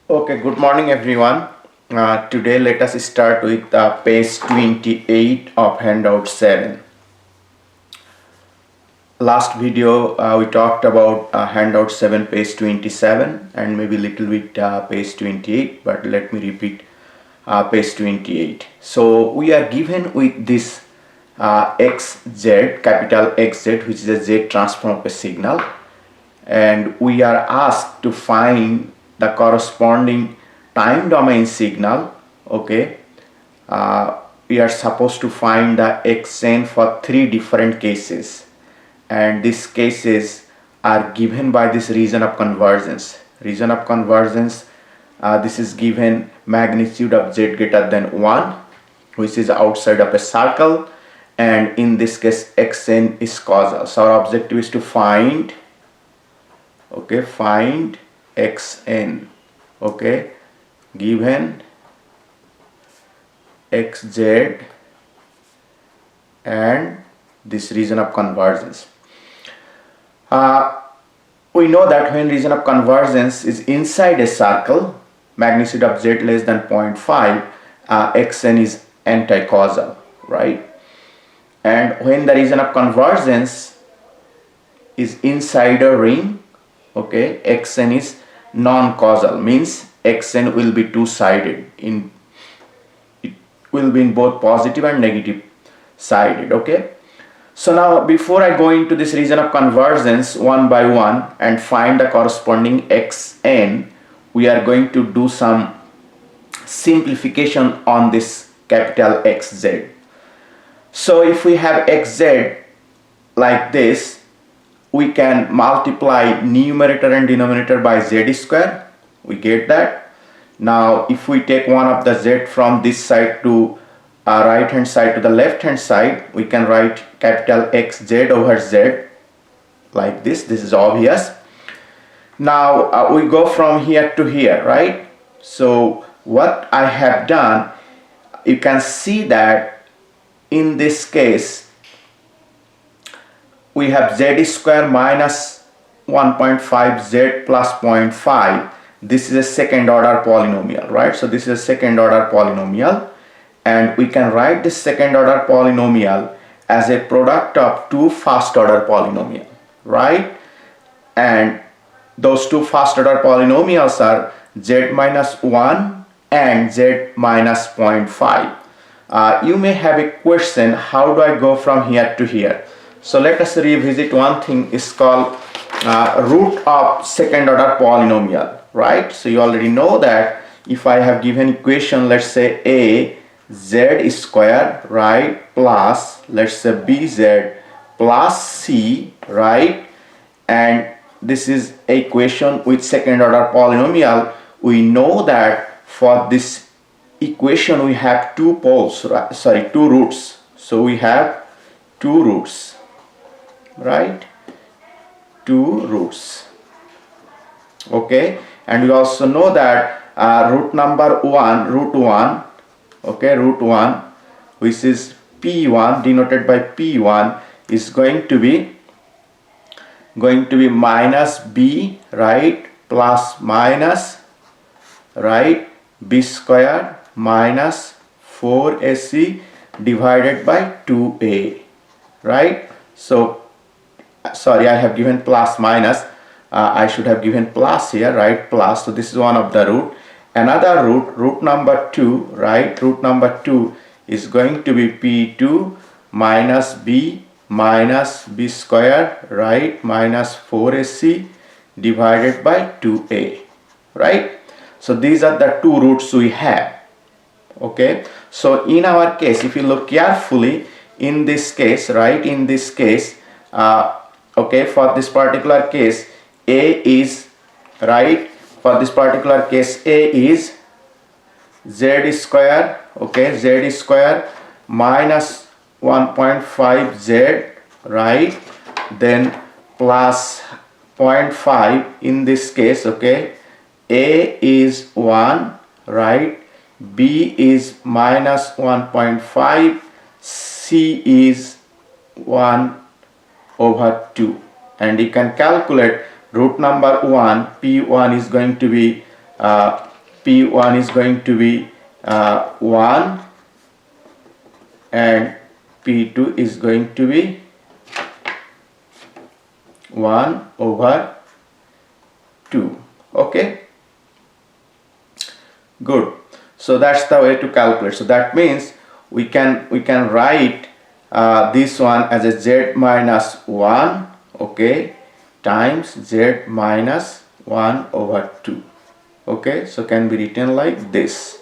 Okay, good morning everyone. Today let us start with page 28 of handout 7. Last video we talked about handout 7 page 27 and maybe little bit page 28, but let me repeat page 28. So we are given with this xz, capital XZ, which is a Z transform of a signal, and we are asked to find the corresponding time domain signal. Okay, we are supposed to find the xn for three different cases, and these cases are given by this region of convergence. This is given magnitude of z greater than 1, which is outside of a circle, and in this case xn is causal. So our objective is to find xn, given xz and this region of convergence. We know that when region of convergence is inside a circle, magnitude of z less than 0.5, xn is anti-causal, right? And when the region of convergence is inside a ring, xn is non-causal, means xn will be two-sided. It will be in both positive and negative sided. So now before I go into this region of convergence one by one and find the corresponding xn, we are going to do some simplification on this capital xz. So if we have xz like this, we can multiply numerator and denominator by z square. We get that. Now if we take one of the z from this side to right hand side to the left hand side, we can write capital xz over z like this. This is obvious. Now we go from here to here, right? So what I have done, you can see that in this case we have z square minus 1.5 z plus 0.5. This is a second order polynomial, right? So this is a second order polynomial, and we can write this second order polynomial as a product of two first order polynomial, right? And those two first order polynomials are z minus 1 and z minus 0.5. You may have a question, how do I go from here to here? So let us revisit one thing, is called root of second order polynomial, right? So you already know that if I have given equation, let's say a z square, right, plus let's say bz plus c, right, and this is a equation with second order polynomial. We know that for this equation we have two poles, right? Sorry, two roots. So we have two roots, right, two roots. Okay, and we also know that root 1, which is p1 denoted by p1, is going to be minus b, right, plus minus, right, b square minus 4ac divided by 2a, right? So sorry, I have given plus minus, I should have given plus here, right, plus. So this is one of the root. Another root number 2, right, root number 2 is going to be p2 minus b square, right, minus 4ac divided by 2a, right? So these are the two roots we have. Okay, so in our case, if you look carefully, in this case, right, in this case, for this particular case, a is, right, for this particular case a is z square, z square minus 1.5 z, right, then plus 0.5 in this case. A is 1, right, b is minus 1.5, c is 1 over 2, and you can calculate root number 1, p1 is going to be P1 is going to be 1 and P2 is going to be 1 over 2. Okay, good. So that's the way to calculate. So that means we can write this one as a z minus 1, okay, times z minus 1 over 2. Okay, so can be written like this.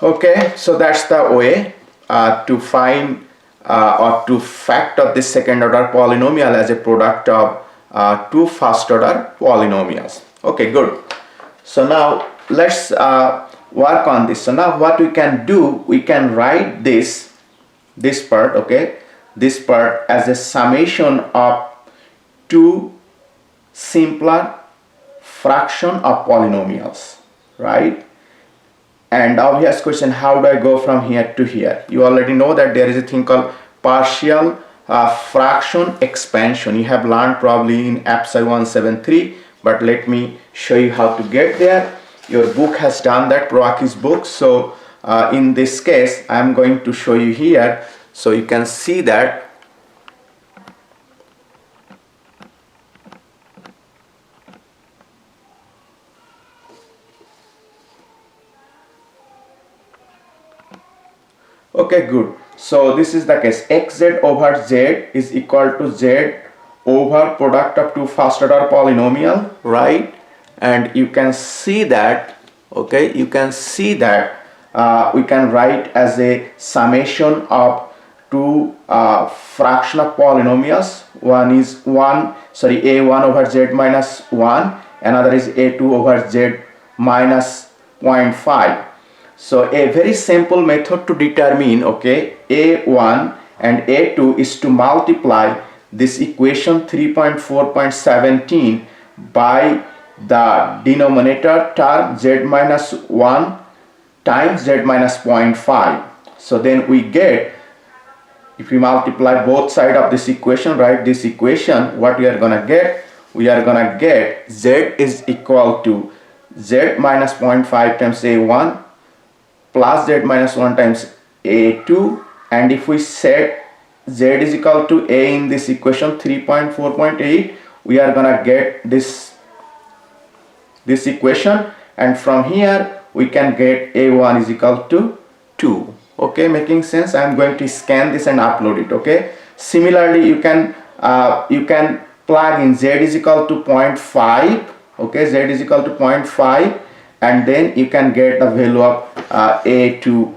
Okay, so that's the way to find or to factor this second order polynomial as a product of two first order polynomials. Okay, good. So now let's work on this. So now what we can do, we can write this part, okay, this part as a summation of two simpler fraction of polynomials, right? And obvious question, how do I go from here to here? You already know that there is a thing called partial fraction expansion. You have learned probably in APSI 173, but let me show you how to get there. Your book has done that, Proaki's book. So in this case, I am going to show you here so you can see that. Okay, good. So this is the case. Xz over z is equal to z over product of two first order polynomial, right? And you can see that, okay, you can see that we can write as a summation of two fraction of polynomials. One is a1 over z minus 1, another is a2 over z minus 0.5. So a very simple method to determine, okay, a1 and a2 is to multiply this equation 3.4.17 by the denominator term z minus 1 times z minus 0.5. So then we get, if we multiply both sides of this equation, write this equation, what we are gonna get? We are gonna get z is equal to z minus 0.5 times a1 plus z minus 1 times a2, and if we set z is equal to a in this equation 3.4.8, we are gonna get this equation, and from here we can get a1 is equal to 2. Okay, making sense? I am going to scan this and upload it. Okay, similarly you can plug in z is equal to 0.5. okay, z is equal to 0.5, and then you can get the value of a2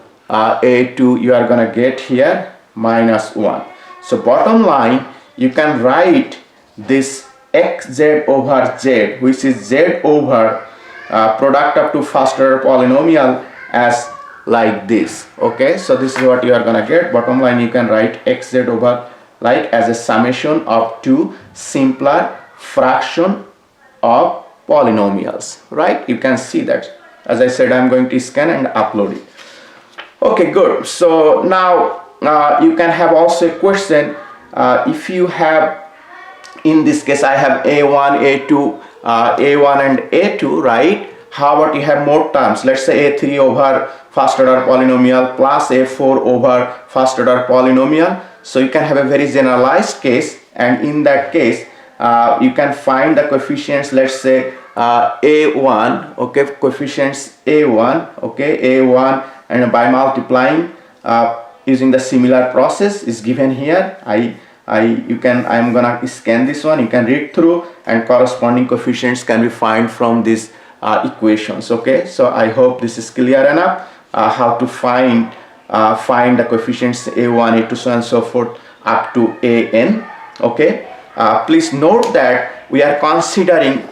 you are gonna get here minus 1. So bottom line, you can write this xz over z, which is z over product of two first order polynomial, as like this. Okay, so this is what you are gonna get. Bottom line, you can write xz over like as a summation of two simpler fraction of polynomials, right? You can see that. As I said, I'm going to scan and upload it. Okay, good. So now you can have also a question. If you have, in this case I have a1, a2, a1 and a2, right? How about you have more terms? Let's say a3 over first order polynomial plus a4 over first order polynomial. So you can have a very generalized case, and in that case you can find the coefficients. Let's say a1, okay, coefficients a1, okay, a1, and by multiplying using the similar process is given here. I'm gonna scan this one, you can read through, and corresponding coefficients can be found from these equations. Okay, so I hope this is clear enough how to find the coefficients a1, a2, so on and so forth up to an. Okay, please note that we are considering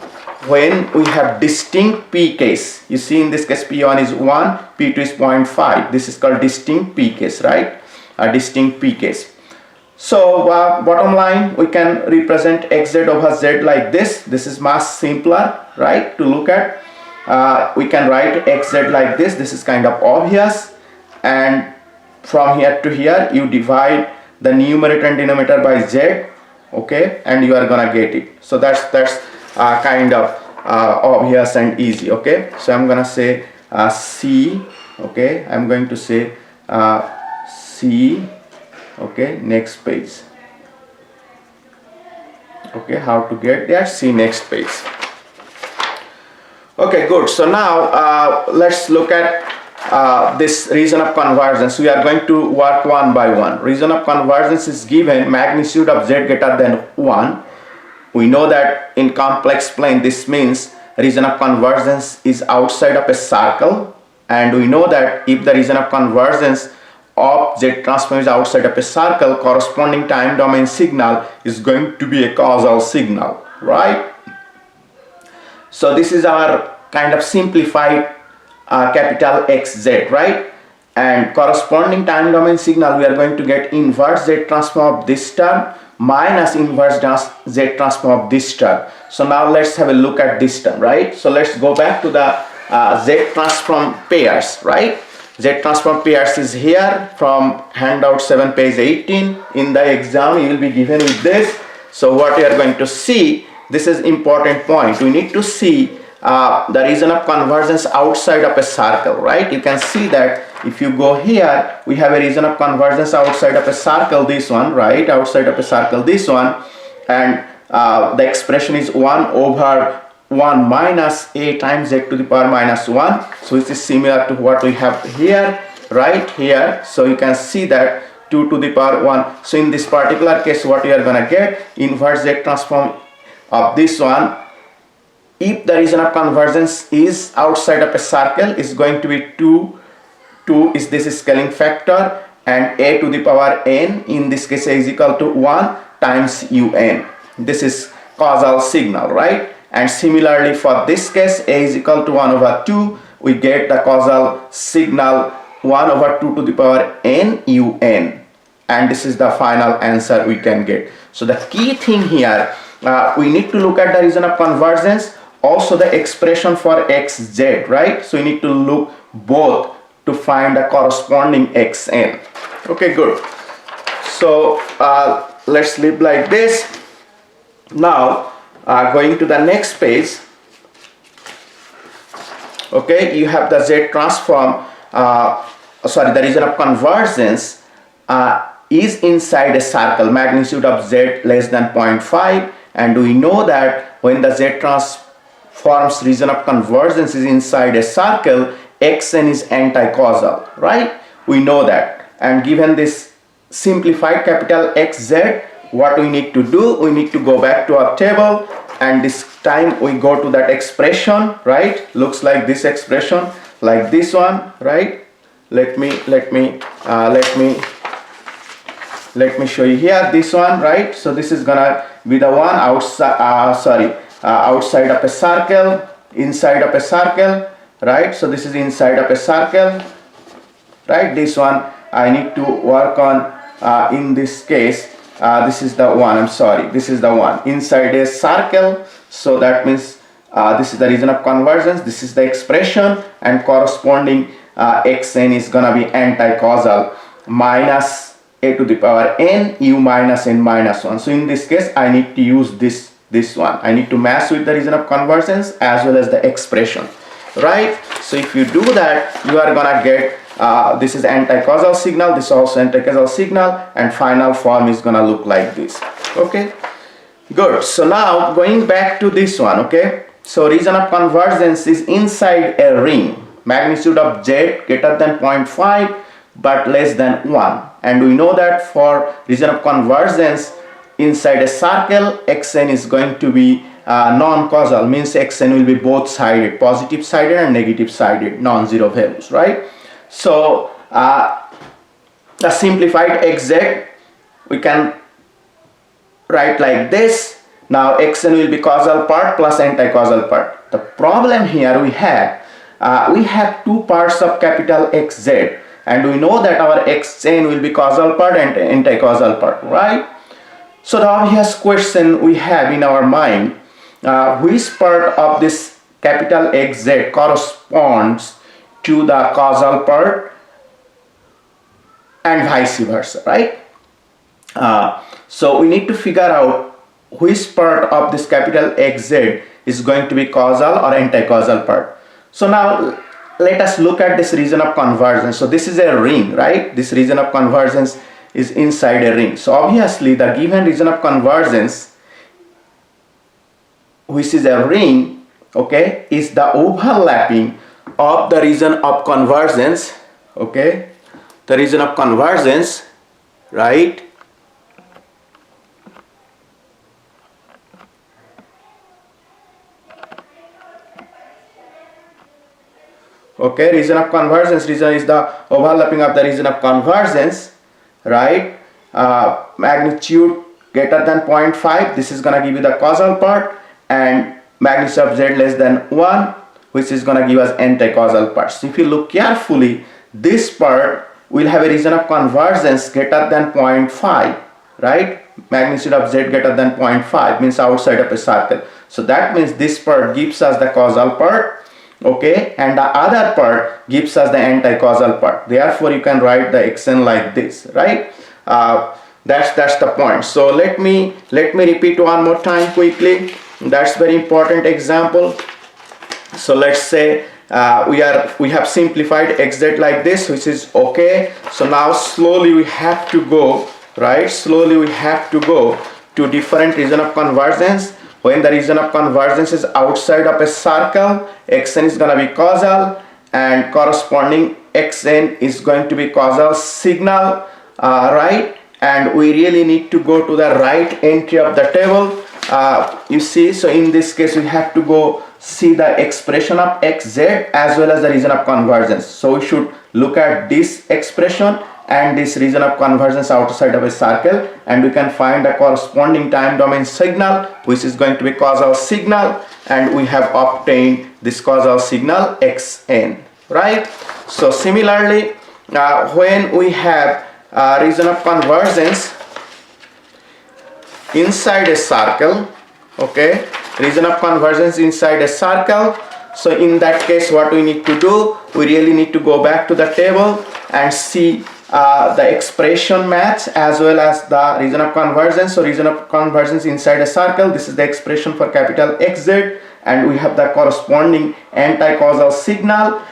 when we have distinct p case. You see, in this case p1 is 1, p2 is 0.5. This is called distinct p case, right? A distinct p case. So bottom line, we can represent xz over z like this. This is much simpler, right, to look at. We can write xz like this. This is kind of obvious, and from here to here you divide the numerator and denominator by z, okay, and you are gonna get it. So that's kind of obvious and easy. Okay, so I'm gonna say C. Okay, I'm going to say C. Okay, next page. Okay, how to get there? See next page. Okay, good. So now let's look at this region of convergence. We are going to work one by one. Region of convergence is given magnitude of z greater than 1. We know that in complex plane this means region of convergence is outside of a circle, and we know that if the region of convergence of z transform is outside of a circle, corresponding time domain signal is going to be a causal signal, right? So this is our kind of simplified capital XZ, right? And corresponding time domain signal, we are going to get inverse Z transform of this term minus inverse Z transform of this term. So now let's have a look at this term, right? So let's go back to the Z transform pairs, right? Z transform pairs is here from handout 7 page 18. In the exam you will be given with this. So what you are going to see, this is important point. We need to see the region of convergence outside of a circle, right? You can see that if you go here, we have a region of convergence outside of a circle, this one, right? Outside of a circle, this one, and the expression is 1 over 1 minus a times z to the power minus 1. So it is similar to what we have here, right here. So you can see that 2 to the power 1. So in this particular case, what you are going to get, inverse Z transform of this one, if the region of convergence is outside of a circle, is going to be 2 is this scaling factor, and a to the power n, in this case a is equal to 1 times un. This is causal signal, right? And similarly for this case, a is equal to 1 over 2, we get the causal signal 1 over 2 to the power n un, and this is the final answer we can get. So the key thing here, we need to look at the region of convergence, also the expression for xz, right? So we need to look both to find the corresponding xn. Okay, good. So let's leave like this. Now going to the next page. Okay, you have the Z transform, the region of convergence is inside a circle, magnitude of Z less than 0.5, and we know that when the Z transforms region of convergence is inside a circle, xn is anti-causal, right? We know that. And given this simplified capital XZ, what we need to do, we need to go back to our table, and this time we go to that expression, right? Looks like this expression, like this one, right? Let me show you here this one, right? So this is gonna be the one outside outside of a circle, inside of a circle, right? So this is inside of a circle, right? This one I need to work on in this case. This is the one, this is the one inside a circle. So that means this is the region of convergence, this is the expression, and corresponding xn is gonna be anti-causal, minus a to the power n u minus n minus 1. So in this case I need to use this one. I need to match with the region of convergence as well as the expression, right? So if you do that, you are gonna get this is anti-causal signal, this is also anti-causal signal, and final form is gonna look like this. Okay, good. So now going back to this one, okay, so region of convergence is inside a ring, magnitude of z greater than 0.5 but less than 1, and we know that for region of convergence inside a circle, xn is going to be non-causal, means xn will be both sided, positive sided and negative sided, non-zero values, right? So the simplified xz we can write like this. Now xn will be causal part plus anti-causal part. The problem here we have two parts of capital XZ, and we know that our xn will be causal part and anti-causal part, right? So the obvious question we have in our mind, which part of this capital XZ corresponds to the causal part and vice versa, right? So we need to figure out which part of this capital XZ is going to be causal or anti-causal part. So now let us look at this region of convergence. So this is a ring, right? This region of convergence is inside a ring. So obviously the given region of convergence, which is a ring, okay, is the overlapping of the region of convergence, okay, the region of convergence, right, okay, region of convergence, region is the overlapping of the region of convergence, right, magnitude greater than 0.5, this is going to give you the causal part, and magnitude of z less than 1, which is going to give us anti-causal part. So if you look carefully, this part will have a region of convergence greater than 0.5, right, magnitude of z greater than 0.5 means outside of a circle. So that means this part gives us the causal part, okay, and the other part gives us the anti-causal part. Therefore you can write the xn like this, right? That's the point. So let me repeat one more time quickly. That's very important example. So let's say we have simplified xz like this, which is okay. So now slowly we have to go, right, slowly we have to go to different region of convergence. When the region of convergence is outside of a circle, xn is going to be causal, and corresponding xn is going to be causal signal, right? And we really need to go to the right entry of the table. You see, so in this case we have to go see the expression of xz as well as the region of convergence. So we should look at this expression and this region of convergence outside of a circle, and we can find a corresponding time domain signal which is going to be causal signal, and we have obtained this causal signal xn, right? So similarly, when we have region of convergence inside a circle, okay, region of convergence inside a circle, so in that case what we need to do, we really need to go back to the table and see the expression match as well as the region of convergence. So region of convergence inside a circle, this is the expression for capital XZ, and we have the corresponding anti-causal signal.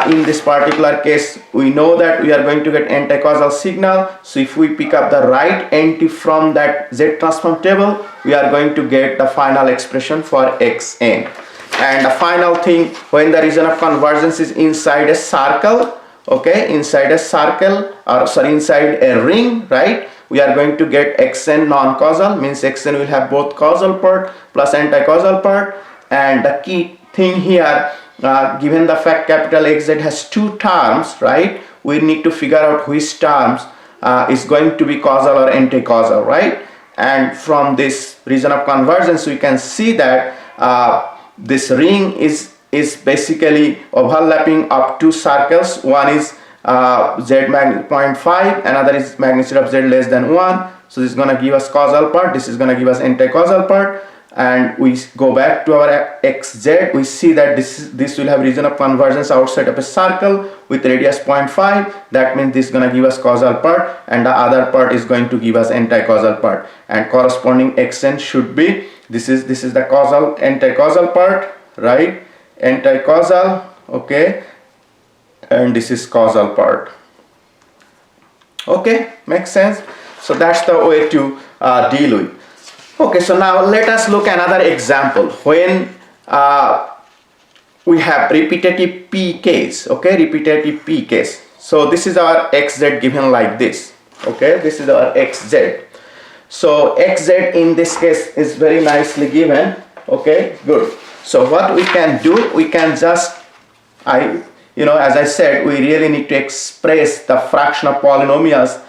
In this particular case, we know that we are going to get anti-causal signal. So if we pick up the right entry from that Z transform table, we are going to get the final expression for Xn. And the final thing, when the region of convergence is inside a circle, okay, inside a circle, or sorry, inside a ring, right, we are going to get Xn non-causal, means Xn will have both causal part plus anti-causal part. And the key thing here, given the fact capital XZ has two terms, right, we need to figure out which terms is going to be causal or anti-causal, right? And from this region of convergence, we can see that this ring is basically overlapping of two circles. One is z magnitude 0.5, another is magnitude of z less than 1. So this is going to give us causal part, this is going to give us anti-causal part. And we go back to our xz, we see that this will have region of convergence outside of a circle with radius 0.5. That means this is going to give us causal part, and the other part is going to give us anti-causal part. And corresponding xn should be, this is the causal anti-causal part, right? Anti-causal, okay, and this is causal part. Okay, makes sense. So that's the way to deal with. Okay, so now let us look another example when we have repetitive p case. Okay, repetitive p case. So this is our xz given like this. Okay, this is our xz. So xz in this case is very nicely given. Okay, good. So what we can do, we can just, as I said, we really need to express the fraction of polynomials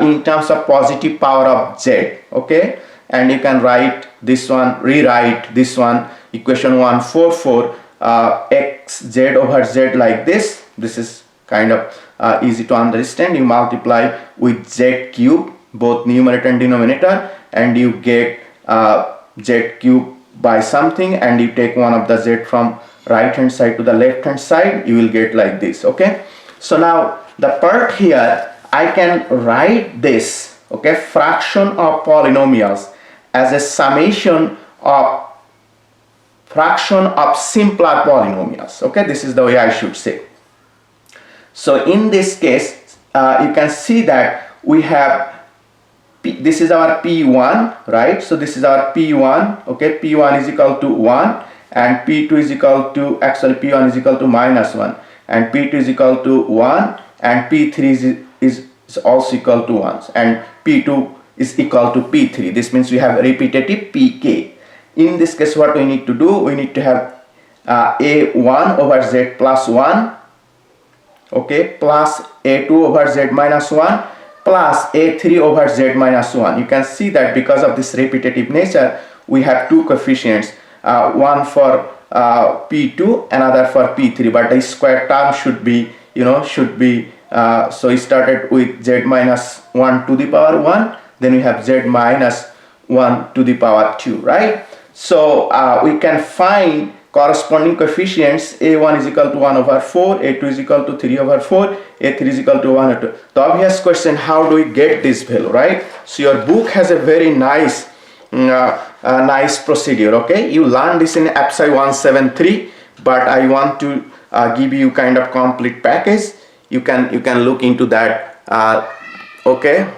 in terms of positive power of z. Okay. And you can write this one, rewrite this one, equation 144 xz over z like this. This is kind of easy to understand. You multiply with z cube, both numerator and denominator, and you get z cube by something, and you take one of the z from right hand side to the left hand side, you will get like this. Okay, so now the part here, I can write this, okay, fraction of polynomials as a summation of fraction of simpler polynomials. Okay, this is the way I should say. So in this case, you can see that we have this is our P1, right? So this is our P1, okay? P1 is equal to 1 and P2 is equal to, actually P1 is equal to minus 1 and P2 is equal to 1 and P3 is also equal to 1 and P2 is equal to P3. This means we have a repetitive Pk. In this case, what we need to do, we need to have A1 over Z plus 1, okay, plus A2 over Z minus 1 plus A3 over Z minus 1. You can see that because of this repetitive nature, we have two coefficients, one for P2, another for P3, but the square term should be, so we started with Z minus 1 to the power 1, then we have Z minus 1 to the power 2, right? So we can find corresponding coefficients. A1 is equal to 1 over 4, A2 is equal to 3 over 4, A3 is equal to 1 over 2. The obvious question, how do we get this value, right? So your book has a very nice procedure, okay? You learn this in APSI 173, but I want to give you kind of complete package. You can look into that, okay?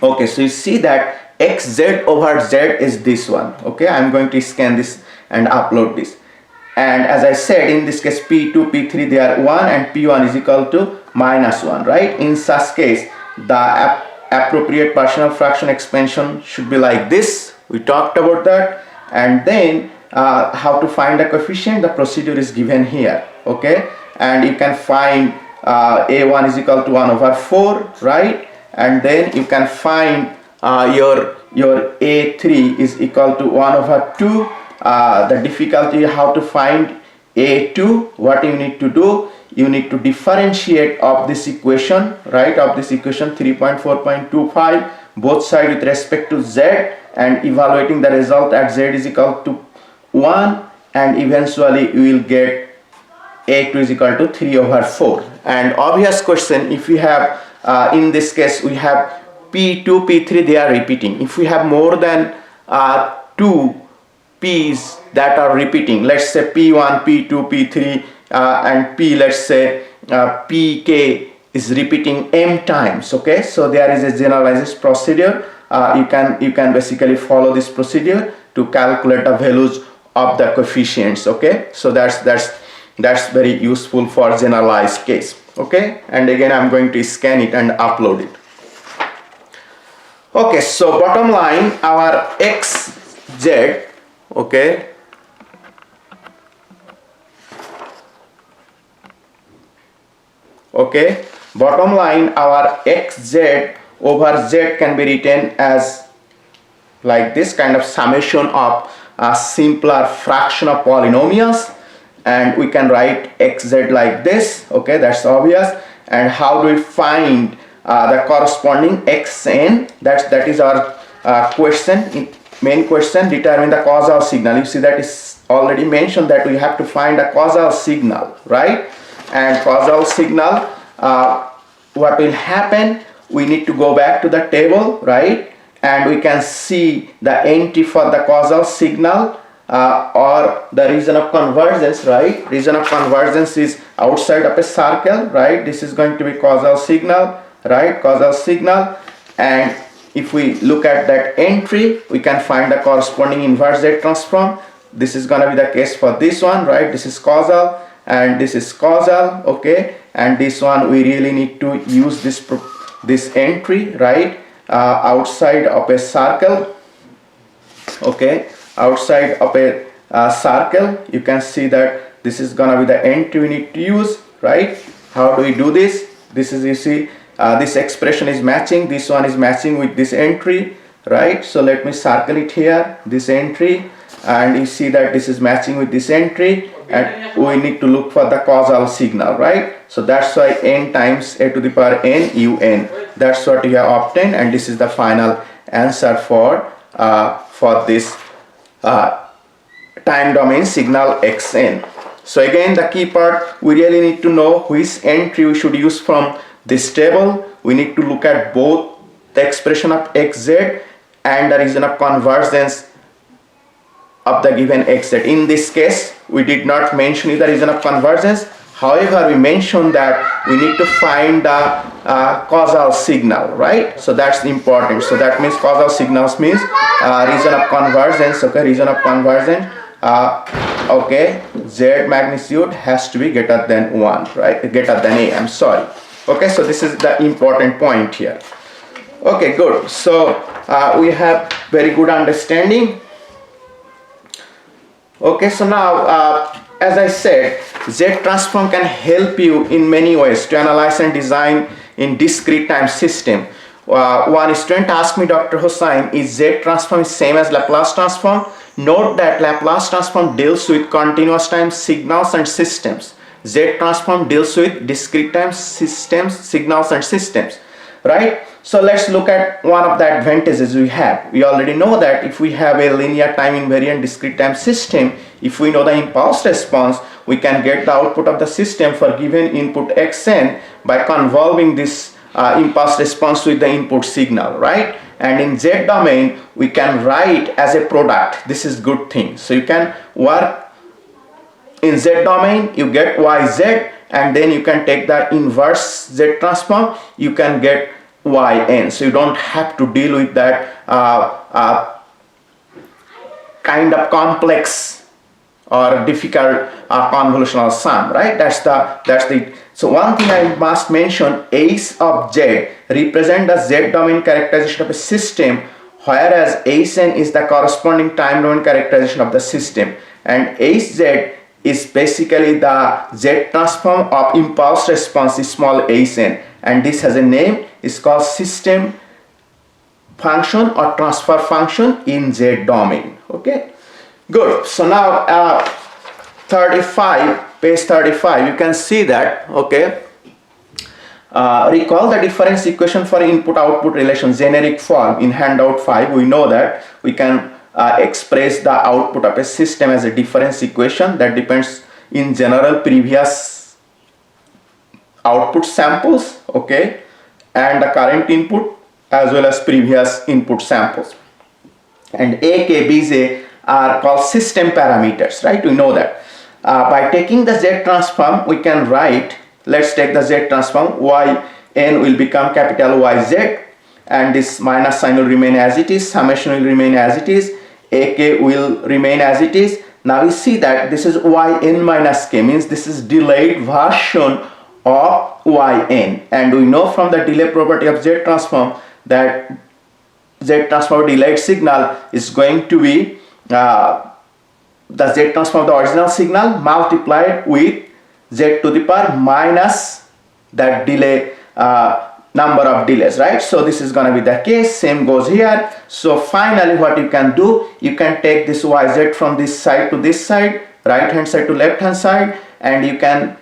Okay, so you see that xz over z is this one, okay? I'm going to scan this and upload this. And as I said, in this case P2, P3, they are 1 and P1 is equal to minus 1, right? In such case, the appropriate partial fraction expansion should be like this. We talked about that. And then how to find the coefficient, the procedure is given here, okay? And you can find A1 is equal to 1 over 4, right? And then you can find your A3 is equal to 1 over 2. The difficulty how to find A2, what you need to do, you need to differentiate of this equation, right, of this equation 3.4.25 both sides with respect to z and evaluating the result at z is equal to 1, and eventually you will get A2 is equal to 3 over 4. And obvious question, if we have in this case we have P2, P3, they are repeating. If we have more than 2 P's that are repeating, let's say P1, P2, P3 and P, let's say Pk is repeating m times, okay? So there is a generalized procedure. You can basically follow this procedure to calculate the values of the coefficients, okay? So that's very useful for generalized case, okay? And again, I'm going to scan it and upload it. Okay, so bottom line, our xz, okay, bottom line, our xz over z can be written as like this kind of summation of a simpler fraction of polynomials, and we can write xz like this, okay, that's obvious. And how do we find the corresponding xn? That is our question, main question, determine the causal signal. You see that is already mentioned that we have to find a causal signal, right? And causal signal, what will happen, we need to go back to the table, right? And we can see the entry for the causal signal or the region of convergence, right? Region of convergence is outside of a circle, right? This is going to be causal signal, right? Causal signal. And if we look at that entry, we can find the corresponding inverse Z transform. This is going to be the case for this one, right? This is causal and this is causal, okay? And this one we really need to use this entry, right? Outside of a circle, okay? Outside of a circle, you can see that this is going to be the entry we need to use, right? How do we do this? This is, you see, this expression is matching, this one is matching with this entry, right? So let me circle it here, this entry, and you see that this is matching with this entry, and we need to look for the causal signal, right? So that's why n times a to the power n un, that's what we have obtained, and this is the final answer for this time domain signal xn. So again, the key part, we really need to know which entry we should use from this table. We need to look at both the expression of xz and the region of convergence of the given xz. In this case, we did not mention the region of convergence. However, we mentioned that we need to find the causal signal, right? So that's important. So that means causal signals means region of convergence. Okay, region of convergence. Okay, z magnitude has to be greater than 1, right? Greater than a. I'm sorry. Okay, so this is the important point here. Okay, good. So we have very good understanding. Okay, so now as I said, Z transform can help you in many ways to analyze and design in discrete time system. One student asked me, Dr. Hossain, is Z transform same as Laplace transform? Note that Laplace transform deals with continuous time signals and systems. Z transform deals with discrete time systems, signals and systems, right? So let's look at one of the advantages we have. We already know that if we have a linear time invariant discrete time system, if we know the impulse response, we can get the output of the system for given input xn by convolving this impulse response with the input signal, right? And in Z domain, we can write as a product. This is good thing. So you can work in Z domain, you get yz, and then you can take the inverse Z transform, you can get yn. So you don't have to deal with that kind of complex or difficult convolutional sum, right? That's the. So one thing I must mention: H of Z represent the Z domain characterization of a system, whereas Hn is the corresponding time domain characterization of the system, and Hz is basically the Z transform of impulse response small hn, and this has a name. It's called system function or transfer function in Z domain. Okay, good. So now 35, page 35, you can see that. Okay, recall the difference equation for input-output relation, generic form in handout 5. We know that we can express the output of a system as a difference equation that depends in general previous output samples, okay, and the current input as well as previous input samples. And A, K, B, Z are called system parameters, right? We know that. By taking the Z transform, we can write, let's take the Z transform, Yn will become capital YZ, and this minus sign will remain as it is, summation will remain as it is, AK will remain as it is. Now we see that this is Yn minus K, means this is delayed version of Yn, and we know from the delay property of Z transform that Z transform delayed signal is going to be the Z transform of the original signal multiplied with Z to the power minus that delay number of delays, right? So this is going to be the case. Same goes here. So finally what you can do, you can take this yz from this side to this side, right hand side to left hand side, and you can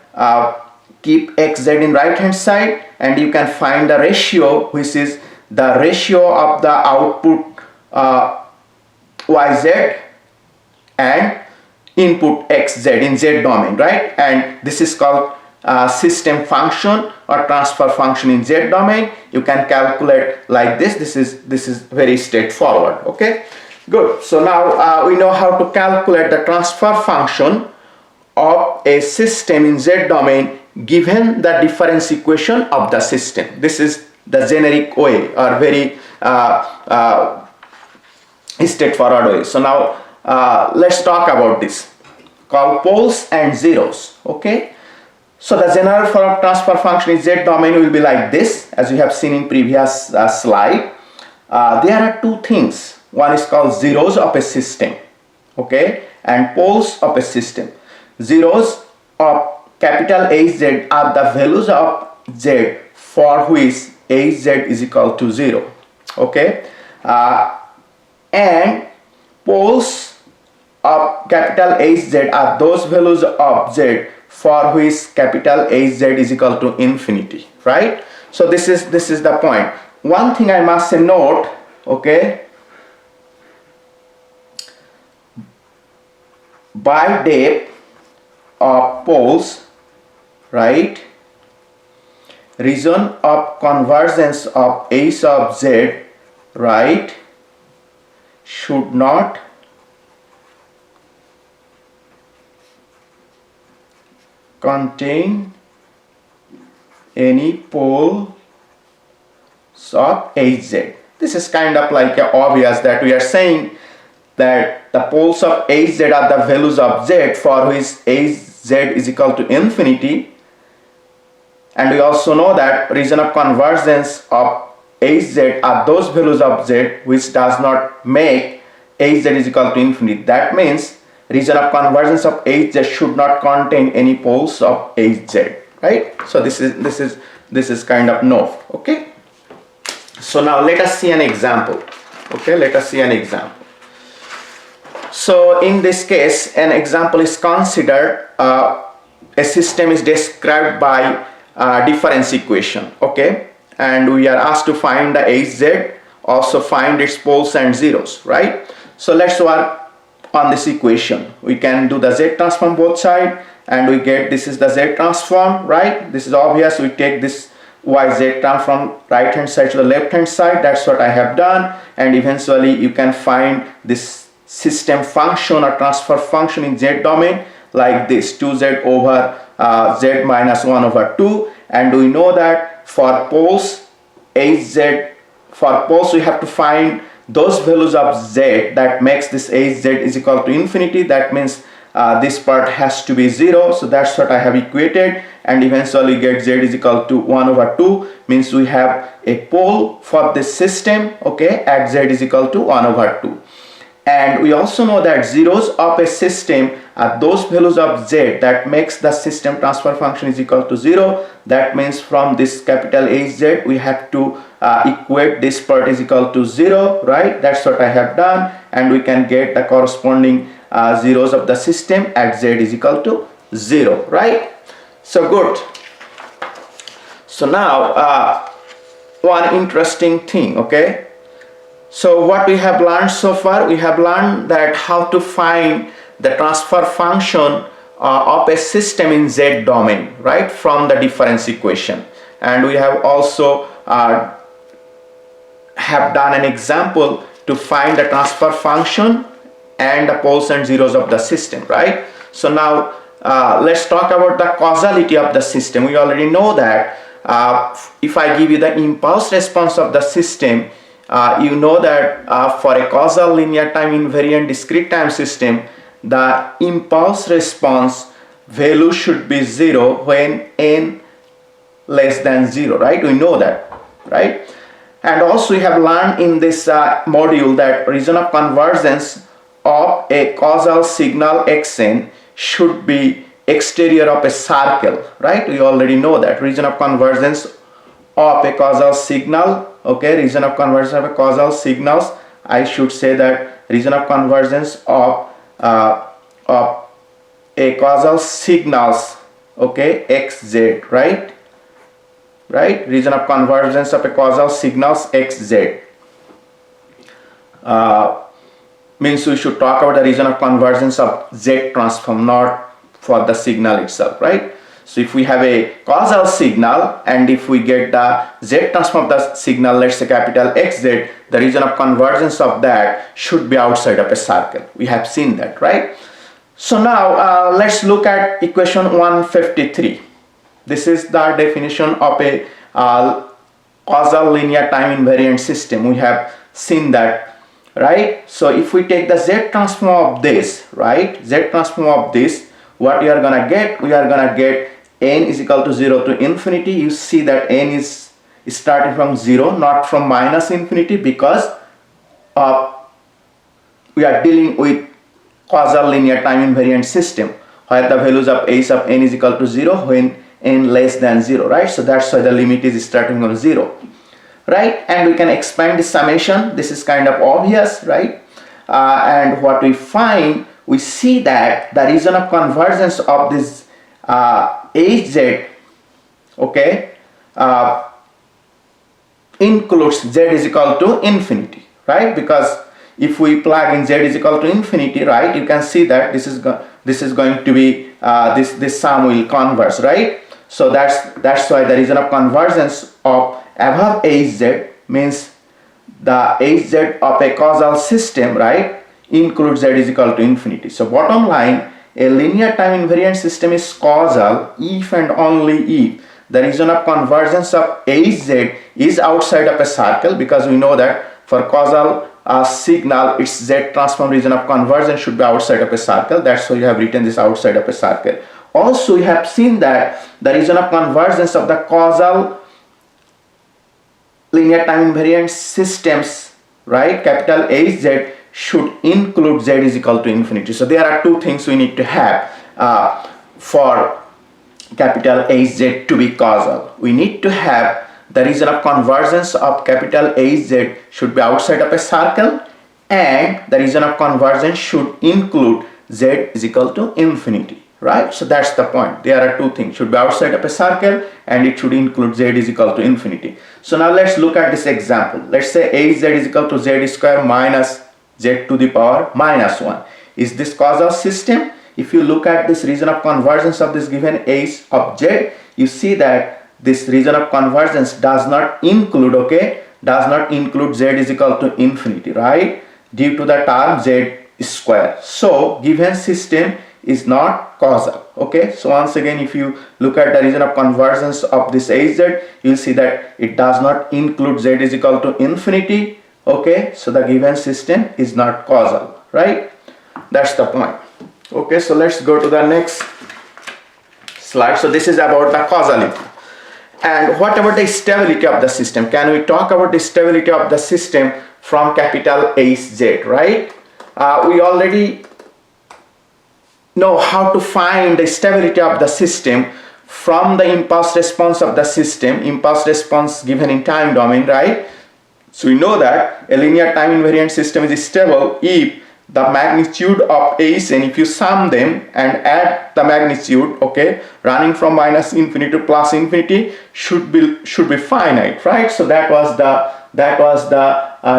keep xz in right hand side, and you can find the ratio, which is the ratio of the output yz and input xz in Z domain, right? And this is called system function or transfer function in Z domain. You can calculate like this. This is very straightforward. Okay, good. So now we know how to calculate the transfer function of a system in Z domain given the difference equation of the system. This is the generic way or very straightforward way. So now let's talk about this, called poles and zeros. Okay, so the general form of transfer function in Z domain will be like this, as you have seen in previous slide. There are two things. One is called zeros of a system, okay, and poles of a system. Zeros of capital Hz are the values of Z for which Hz is equal to 0, okay, and poles of capital Hz are those values of Z for which capital Hz is equal to infinity, right? So this is the point. One thing I must say note, okay, by depth of poles, right, region of convergence of H of Z, right, should not contain any poles of HZ. This is kind of like obvious that we are saying that the poles of HZ are the values of Z for which HZ is equal to infinity, and we also know that region of convergence of HZ are those values of Z which does not make HZ is equal to infinity. That means region of convergence of HZ should not contain any poles of HZ, right? So this is kind of no. Okay, so now let us see an example. Okay, let us see an example. So in this case, an example is considered. A system is described by difference equation. Okay, and we are asked to find the HZ, also find its poles and zeros, right? So let's work on this equation. We can do the Z transform both side, and we get this is the Z transform, right? This is obvious. We take this YZ term from right hand side to the left hand side. That's what I have done, and eventually you can find this system function or transfer function in Z domain like this, 2Z over Z minus 1 over 2. And we know that for poles HZ, for poles we have to find those values of Z that makes this HZ is equal to infinity. That means this part has to be 0. So that's what I have equated, and eventually get Z is equal to 1 over 2, means we have a pole for this system, okay, at Z is equal to 1 over 2. And we also know that zeros of a system are those values of Z that makes the system transfer function is equal to 0. That means from this capital HZ we have to equate this part is equal to 0, right? That's what I have done, and we can get the corresponding zeros of the system at Z is equal to 0, right? So good. So now one interesting thing, okay? So what we have learned so far, we have learned that how to find the transfer function of a system in Z domain, right, from the difference equation. And we have also have done an example to find the transfer function and the poles and zeros of the system, right? So now let's talk about the causality of the system. We already know that if I give you the impulse response of the system, you know that for a causal linear time invariant discrete time system, the impulse response value should be 0 when n less than 0, right? We know that, right? And also we have learned in this module that region of convergence of a causal signal xn should be exterior of a circle, right? We already know that region of convergence of a causal signal, okay, region of convergence of a causal signals, I should say that region of convergence of a causal signals, okay, xz, right? Right, region of convergence of a causal signals xz. Means we should talk about the region of convergence of Z transform, not for the signal itself, right? So if we have a causal signal and if we get the Z transform of the signal, let's say capital XZ, the region of convergence of that should be outside of a circle. We have seen that, right? So now let's look at equation 153. This is the definition of a causal linear time invariant system. We have seen that, right? So if we take the Z transform of this, right, Z transform of this, what we are gonna get? We are gonna get n is equal to 0 to infinity. You see that n is starting from 0, not from minus infinity, because we are dealing with causal linear time invariant system where the values of h of n is equal to 0 when n less than 0, right? So that's why the limit is starting from 0, right? And we can expand the summation. This is kind of obvious, right? And what we find, we see that the region of convergence of this hz, okay, includes z is equal to infinity, right? Because if we plug in z is equal to infinity, right, you can see that this is going to be this sum will converge, right? So that's why the region of convergence of above hz means the hz of a causal system, right, includes z is equal to infinity. So bottom line, a linear time invariant system is causal if and only if the region of convergence of hz is outside of a circle, because we know that for causal signal, its z transform region of convergence should be outside of a circle. That's why you have written this outside of a circle. Also, you have seen that the region of convergence of the causal linear time invariant systems, right, capital hz, should include z is equal to infinity. So there are two things we need to have for capital hz to be causal. We need to have the region of convergence of capital hz should be outside of a circle, and the region of convergence should include z is equal to infinity, right? So that's the point. There are two things, should be outside of a circle and it should include z is equal to infinity. So now let's look at this example. Let's say hz is equal to z square minus z to the power minus 1. Is this causal system? If you look at this region of convergence of this given h of z, you see that this region of convergence does not include, does not include z is equal to infinity, right, due to the term z square. So given system is not causal. So once again, if you look at the region of convergence of this hz, you will see that it does not include z is equal to infinity. So the given system is not causal, right? That's the point. So let's go to the next slide. So this is about the causality. And what about the stability of the system? Can we talk about the stability of the system from capital Hz, right? We already know how to find the stability of the system from the impulse response of the system, impulse response given in time domain, right? So we know that a linear time invariant system is stable if the magnitude of Hn, if you sum them and add the magnitude, running from minus infinity to plus infinity, should be finite, right? So that was the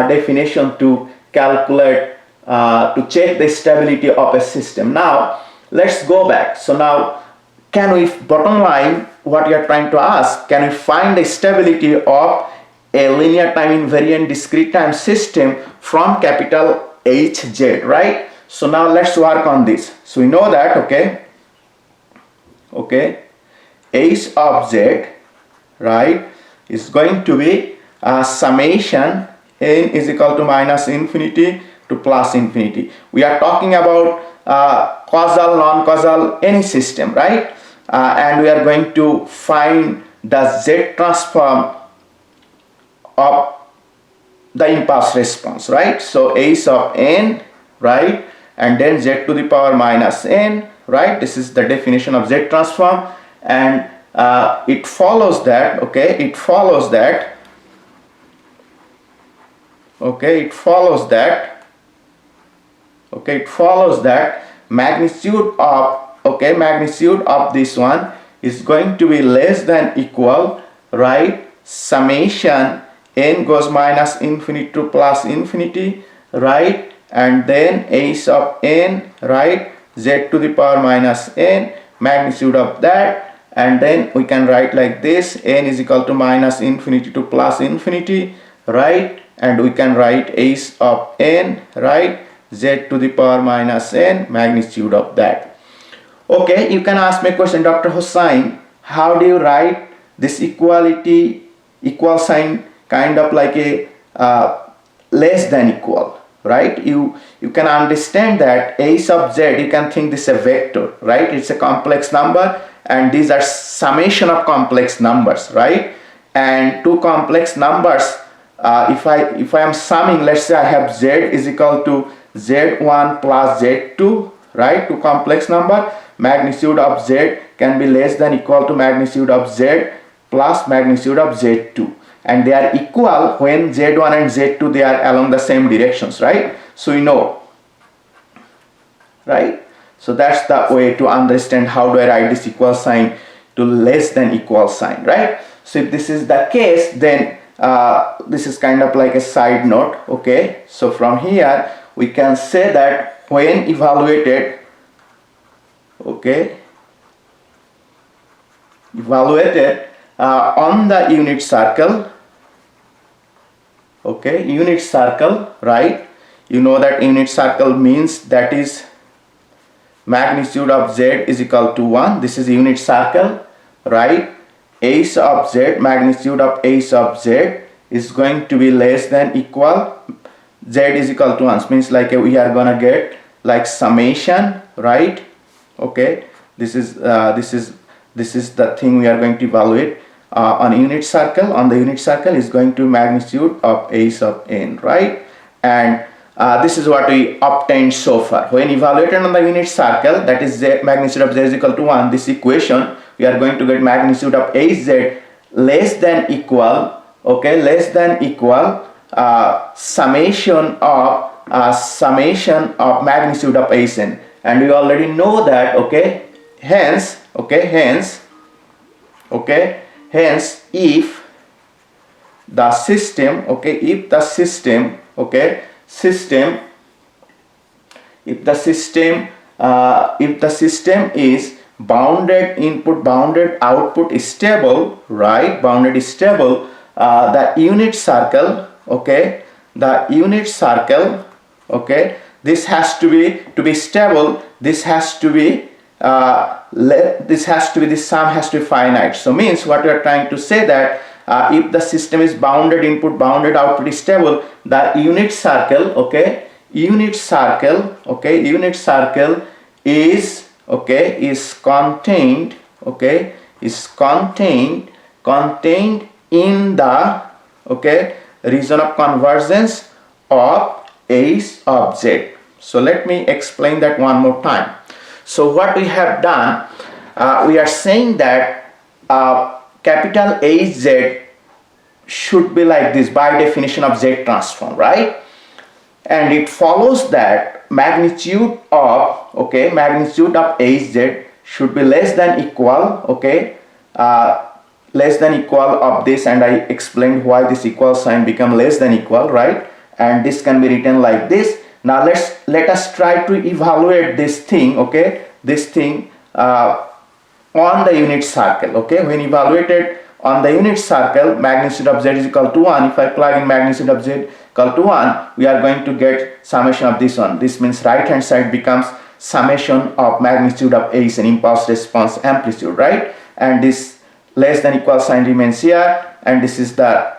definition to calculate, to check the stability of a system. Now let's go back. So now, can we, bottom line, what you are trying to ask, can we find the stability of a linear time invariant discrete time system from capital Hz, right? So now let's work on this. So we know that h of z, right, is going to be summation n is equal to minus infinity to plus infinity. We are talking about causal, non-causal, any system, right? And we are going to find the z transform of the impulse response, right? So h of n, right, and then z to the power minus n, right? This is the definition of z transform, and it follows that, it follows that magnitude of this one is going to be less than equal, right, summation n goes minus infinity to plus infinity, right, and then h of n, right, z to the power minus n, magnitude of that, and then we can write like this, n is equal to minus infinity to plus infinity, right, and we can write h of n, right, z to the power minus n, magnitude of that. You can ask me a question, Dr. Hossain, how do you write this equality, equal sign, kind of like a less than equal, right? You can understand that h of z, you can think this is a vector, right? It's a complex number, and these are summation of complex numbers, right? And two complex numbers, if I am summing, let's say I have z is equal to z1 plus z2, right? Two complex number, magnitude of z can be less than equal to magnitude of z plus magnitude of z2, and they are equal when z1 and z2, they are along the same directions, right? So we know, right? So that's the way to understand how do I write this equal sign to less than equal sign, right? So if this is the case, then this is kind of like a side note, so from here we can say that when evaluated on the unit circle, okay, unit circle, right? You know that unit circle means that is magnitude of z is equal to 1. This is unit circle, right? H of z, magnitude of h of z is going to be less than equal z is equal to 1, means like we are gonna get like summation, right? Okay, this is the thing we are going to evaluate on unit circle. On the unit circle is going to magnitude of h of n, right? And this is what we obtained so far. When evaluated on the unit circle, that is z, magnitude of z is equal to 1, this equation, we are going to get magnitude of hz less than equal, okay, less than equal summation of magnitude of hn. And we already know that, okay, hence if the system, okay, if the system is bounded input, bounded output is stable, right? Bounded is stable. The unit circle, okay, this has to be stable. This sum has to be finite. So means what we are trying to say that if the system is bounded input, bounded output is stable, the unit circle is contained in the region of convergence of h of z. So let me explain that one more time. So what we have done, we are saying that capital Hz should be like this by definition of Z transform, right? And it follows that magnitude of Hz should be less than equal, less than equal of this, and I explained why this equal sign become less than equal, right? And this can be written like this. Now let us try to evaluate this thing, on the unit circle, okay? When evaluated on the unit circle, magnitude of z is equal to 1. If I plug in magnitude of z equal to 1, we are going to get summation of this one. This means right hand side becomes summation of magnitude of h and impulse response amplitude, right? And this less than equal sign remains here, and this is the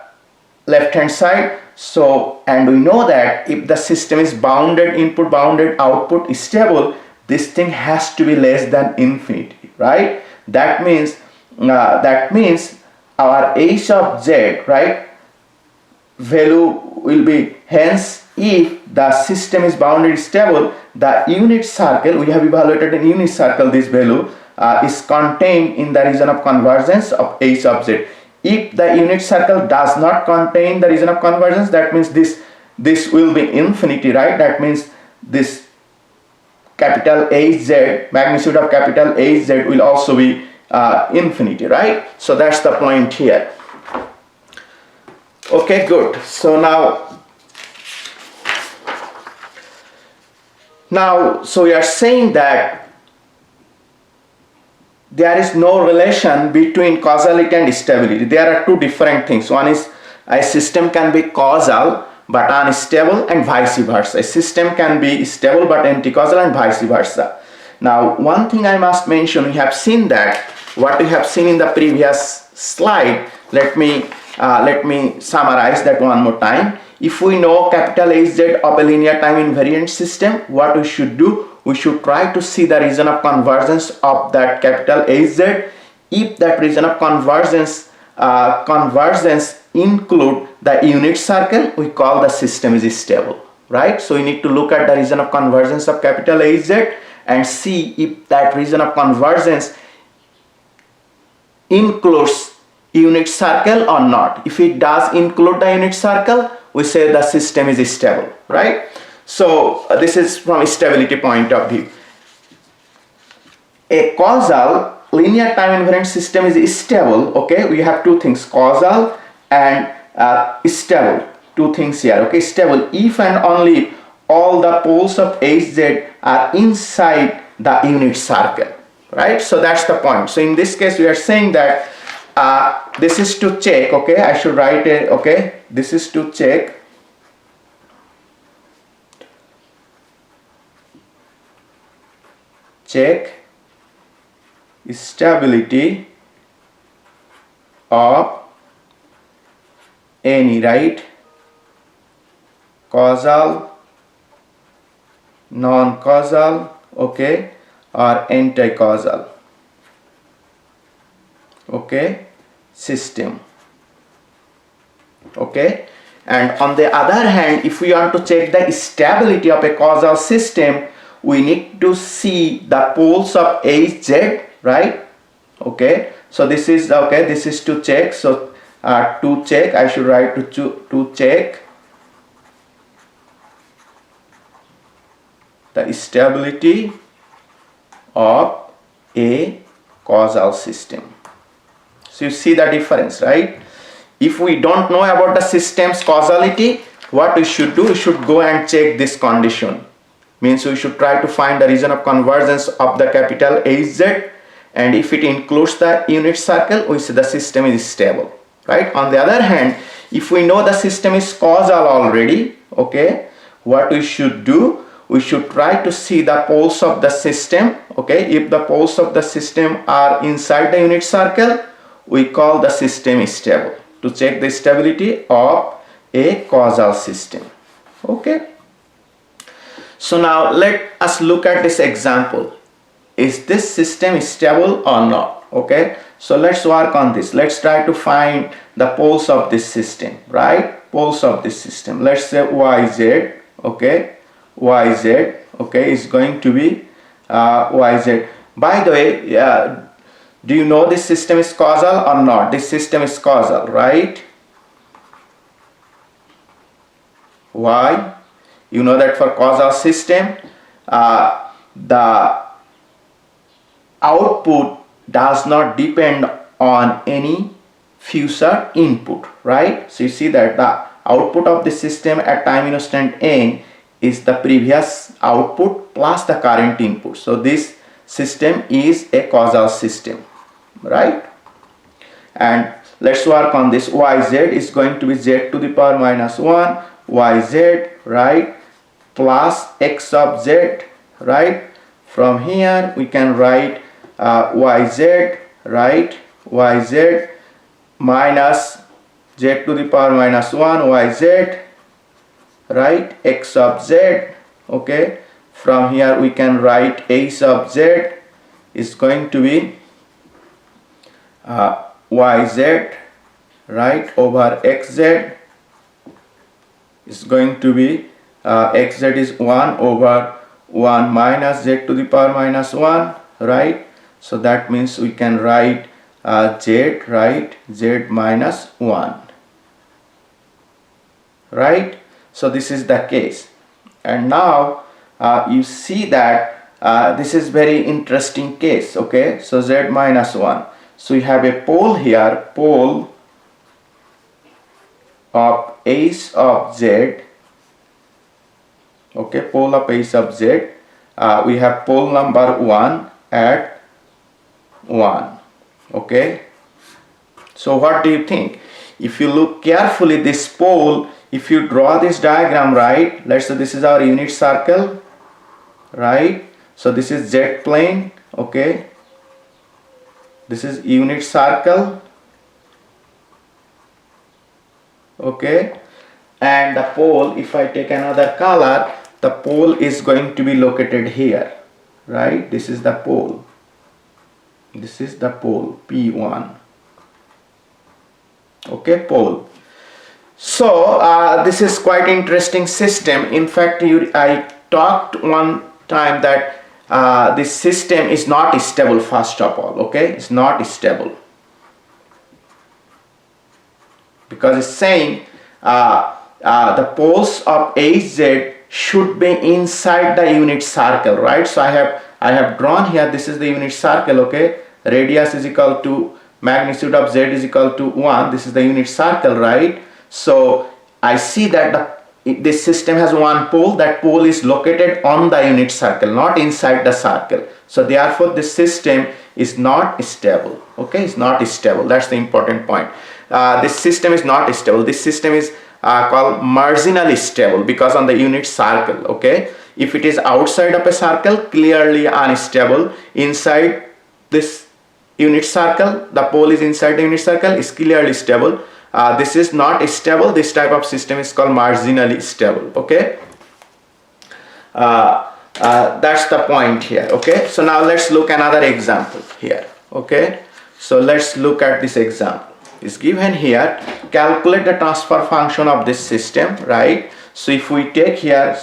left hand side. So, and we know that if the system is bounded input, bounded output is stable, this thing has to be less than infinity, right? That means our h of z, right, value will be, hence if the system is bounded stable, the unit circle, we have evaluated in unit circle, this value is contained in the region of convergence of h of z. If the unit circle does not contain the region of convergence, that means this will be infinity, right? That means this capital Hz, magnitude of capital Hz will also be infinity, right? So that's the point here. Okay, good. So now so we are saying that there is no relation between causality and stability. There are two different things. One is a system can be causal but unstable, and vice versa. A system can be stable but anti-causal, and vice versa. Now, one thing I must mention, we have seen that what we have seen in the previous slide. Let me summarize that one more time. If we know capital Hz of a linear time invariant system, what we should do? We should try to see the region of convergence of that capital Hz. If that region of convergence include the unit circle, we call the system is stable, right? So we need to look at the region of convergence of capital Hz and see if that region of convergence includes unit circle or not. If it does include the unit circle, we say the system is stable, right? So this is from a stability point of view. A causal linear time invariant system is stable, okay? We have two things, causal and stable, two things here, okay? Stable if and only if all the poles of Hz are inside the unit circle, right? So that's the point. So in this case we are saying that this is to check, okay? I should write it, okay? This is to check check stability of any, right, causal, non-causal, okay, or anti-causal, okay, system, okay. And on the other hand, if we want to check the stability of a causal system, we need to see the poles of H, Z, right, okay. So this is okay, this is to check. So to check, I should write to check the stability of a causal system. So you see the difference, right? If we don't know about the system's causality, what we should do, we should go and check this condition. Means we should try to find the region of convergence of the capital HZ, and if it includes the unit circle, we say the system is stable, right? On the other hand, if we know the system is causal already, okay, what we should do, we should try to see the poles of the system, okay. If the poles of the system are inside the unit circle, we call the system stable, to check the stability of a causal system, okay. So now let us look at this example. Is this system stable or not, okay? So let's work on this. Let's try to find the poles of this system, right? Poles of this system. Let's say YZ, okay? YZ, okay, is going to be YZ. By the way, do you know this system is causal or not? This system is causal, right? Why? You know that for causal system, the output does not depend on any future input, right? So you see that the output of the system at time instant n is the previous output plus the current input. So this system is a causal system, right? And let's work on this. YZ is going to be Z to the power minus 1, YZ, right, plus X of Z, right? From here we can write YZ, right, YZ minus Z to the power minus 1, YZ, right, X of Z, okay. From here we can write A sub Z is going to be YZ, right, over XZ is going to be XZ is 1 over 1 minus Z to the power minus 1, right. So that means we can write Z, right, Z minus 1, right. So this is the case. And now you see that this is very interesting case, okay. So Z minus 1. So we have a pole here, pole of ace of Z, okay, pole of ace of Z. We have pole number 1 at 1, okay. So what do you think? If you look carefully this pole, if you draw this diagram, right, let's say this is our unit circle, right. So this is Z plane, okay, this is unit circle, okay, and the pole, if I take another color, the pole is going to be located here, right. This is the pole, this is the pole P1, okay, pole. So this is quite interesting system. In fact, I talked one time that this system is not stable, first of all, okay, it's not stable, because it's saying the poles of HZ should be inside the unit circle, right. So I have drawn here, this is the unit circle, okay, radius is equal to magnitude of Z is equal to 1, this is the unit circle, right. So I see that this system has one pole, that pole is located on the unit circle, not inside the circle. So therefore this system is not stable, okay, it's not stable. That's the important point. This system is not stable. This system is called marginally stable, because on the unit circle, okay. If it is outside of a circle, clearly unstable. Inside this unit circle, the pole is inside the unit circle, is clearly stable. This is not stable. This type of system is called marginally stable. Okay, that's the point here. Okay, so now let's look another example here. Okay, so let's look at this example. It's given here, calculate the transfer function of this system, right? So if we take here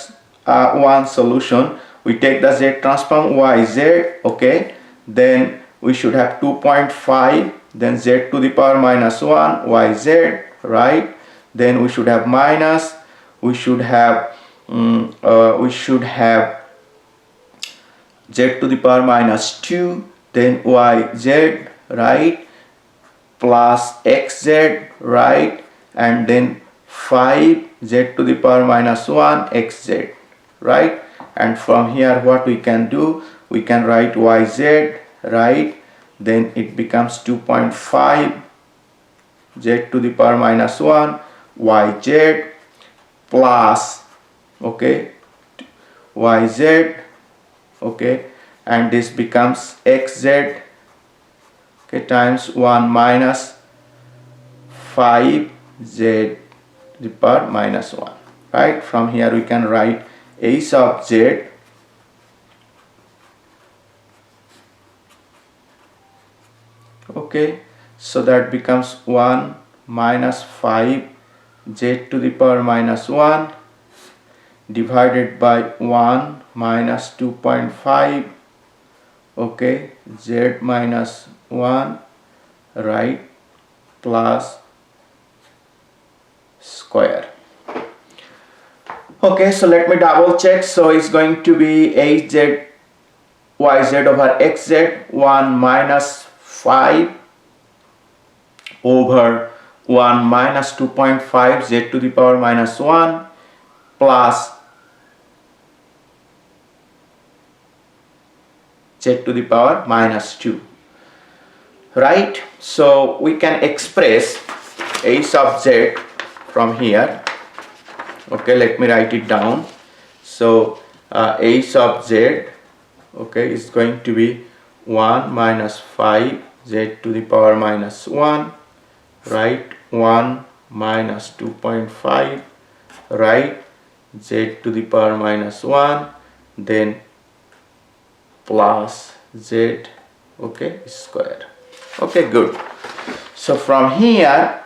one solution, we take the z transform yz, okay, then we should have 2.5, then z to the power minus 1 yz, right? Then we should have minus, we should have z to the power minus 2, then yz, right, plus xz, right, and then 5 z to the power minus 1 xz, right? And from here what we can do, we can write yz, right, then it becomes 2.5 z to the power minus 1 yz plus, okay, yz, okay, and this becomes xz, okay, times 1 minus 5 z to the power minus 1, right? From here we can write a sub z, okay, so that becomes 1 minus 5 z to the power minus 1 divided by 1 minus 2.5, okay, z minus 1, right, plus square. Okay, so let me double check. So it's going to be hz yz over xz, 1 minus 5 over 1 minus 2.5 z to the power minus 1 plus z to the power minus 2, right? So we can express a sub z from here. Okay, let me write it down. So a sub z, okay, is going to be 1 minus 5 z to the power minus 1, right, 1 minus 2.5, right, z to the power minus 1, then plus z, okay, square. Okay, good. So from here,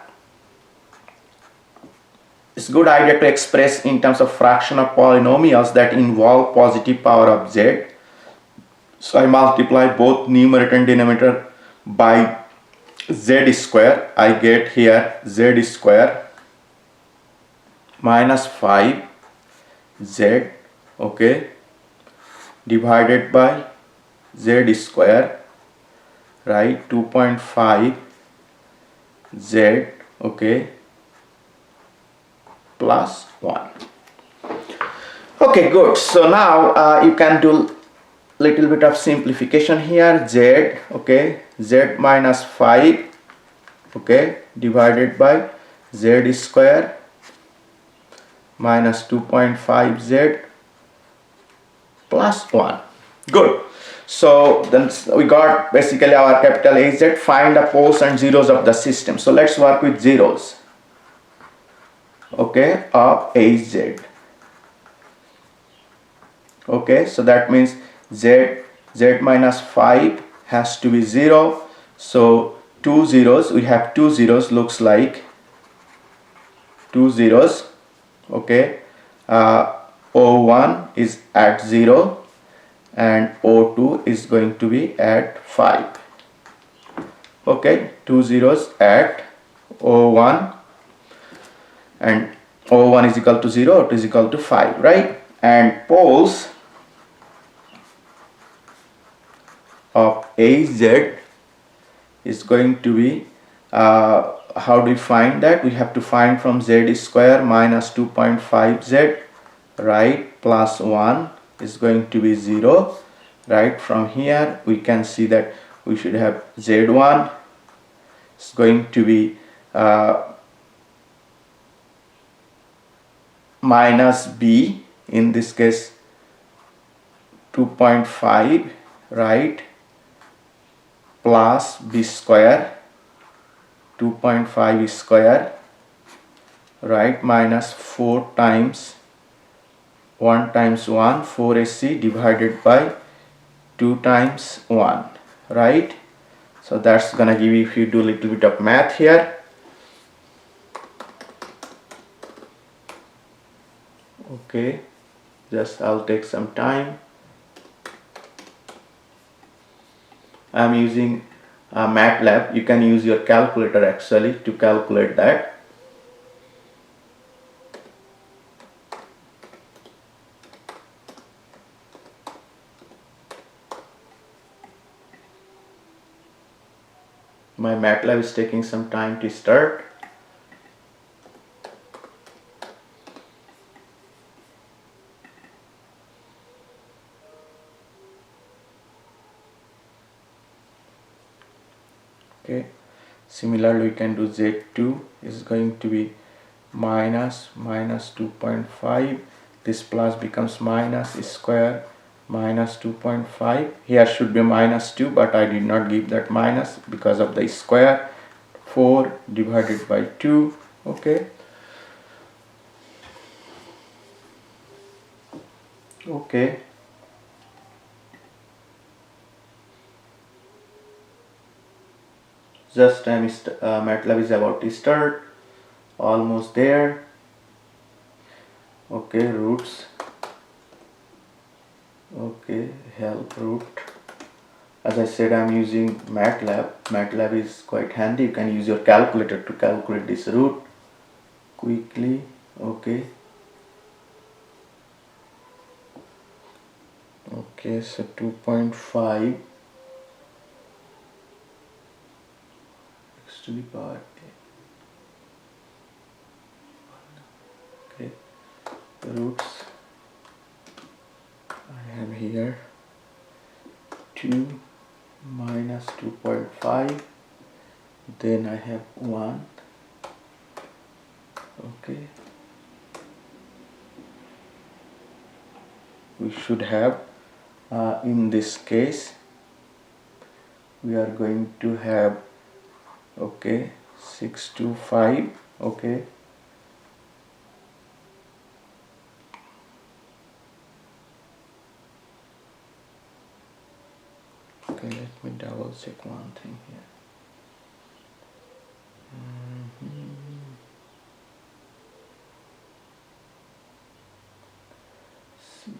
it's a good idea to express in terms of fraction of polynomials that involve positive power of z. So I multiply both numerator and denominator by z square. I get here z square minus 5 z, okay, divided by z square, right, 2.5 z, okay, plus 1. Okay, good. So now you can do little bit of simplification here. Z, okay, z minus 5, okay, divided by z square minus 2.5 z plus 1. Good. So then we got basically our capital AZ. Find the poles and zeros of the system. So let's work with zeros, okay, of AZ. Okay, so that means z minus 5 has to be 0. So two zeros, we have two zeros, looks like two zeros, okay. O1 is at 0 and O2 is going to be at 5. Okay, two zeros at O1, and O1 is equal to 0, O2 is equal to 5, right? And poles of AZ is going to be, how do we find that? We have to find from z square minus 2.5z, right, plus 1 is going to be 0, right? From here we can see that we should have z1 is going to be minus b, in this case 2.5, right, plus b square, 2.5 square, right, minus 4 times 1 times 1, 4ac divided by 2 times 1, right? So that's gonna give you, if you do a little bit of math here, okay, just I'll take some time. I'm using MATLAB. You can use your calculator actually to calculate that. My MATLAB is taking some time to start. Okay, similarly we can do Z2 is going to be minus 2.5, this plus becomes minus square minus 2.5, here should be minus 2 but I did not give that minus because of the square, 4 divided by 2, okay. Okay, just MATLAB is about to start, almost there. Okay, roots, okay, help root. As I said, I'm using MATLAB. MATLAB is quite handy. You can use your calculator to calculate this root quickly. Okay, okay, so 2.5 x to the power okay, the roots I have here 2 minus 2.5, then I have 1, okay, we should have in this case we are going to have, okay, 625, okay, okay, let me double check one thing here. C1.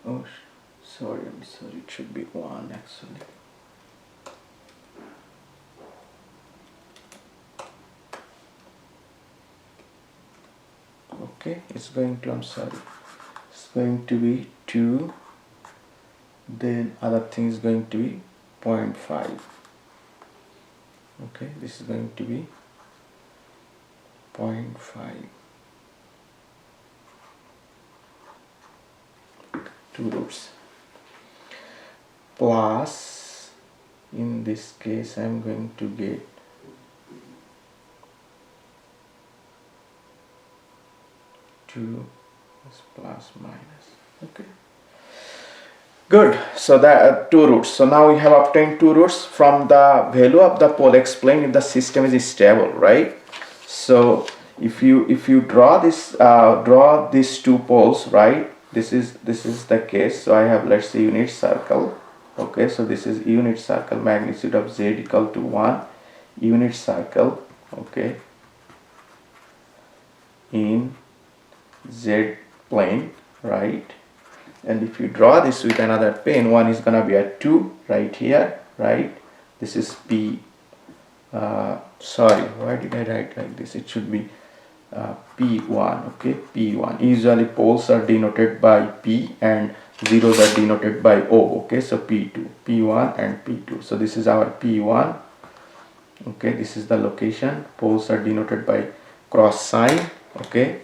Oh, sorry, I'm sorry, it should be 1 actually. Okay, it's going to, I'm sorry, it's going to be 2, then other thing is going to be 0.5. Okay, this is going to be 0.5, 2 roots, plus in this case I'm going to get 2 plus minus, okay. Good, so that 2 roots. So now we have obtained 2 roots from the value of the pole explained if the system is stable, right? So if you draw this draw these 2 poles, right? This is the case. So I have, let's say, unit circle. Okay, so this is unit circle, magnitude of z equal to 1, unit circle, okay, in z plane, right? And if you draw this with another plane, one is gonna be at 2 right here, right? This is P, sorry, why did I write like this? It should be P1, okay, P1. Usually poles are denoted by P and zeros are denoted by O, okay, so P2, P1 and P2. So this is our P1, okay, this is the location. Poles are denoted by cross sign, okay.